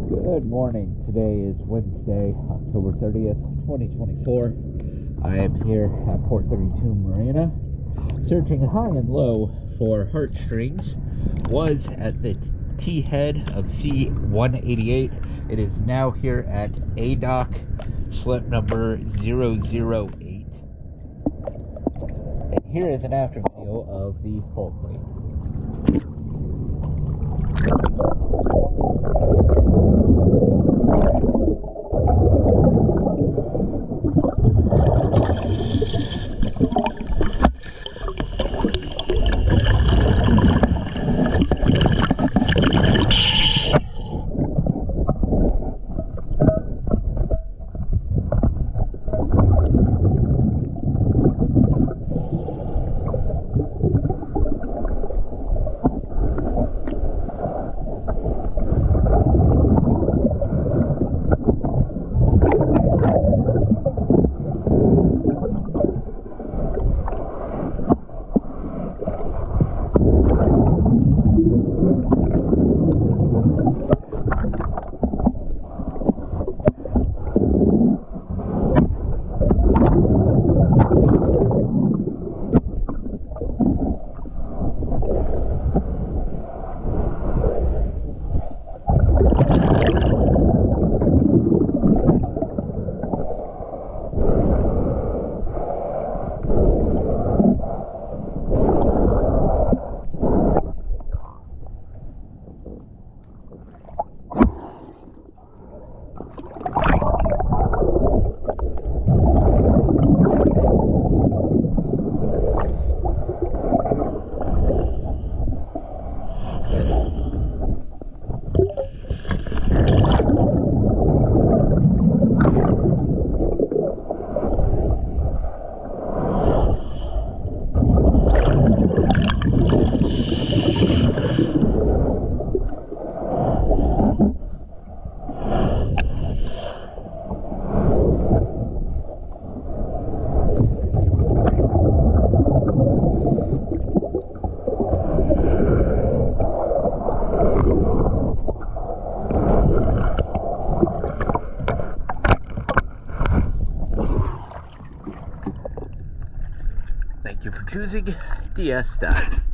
Good morning. Today is Wednesday, October 30th, 2024. I am here at Port 32 Marina, searching high and low for heartstrings. Was at the T-head of C-188. It is now here at A dock, slip number 008. And here is an after video of the hull plate. Thank you for choosing DS Dive.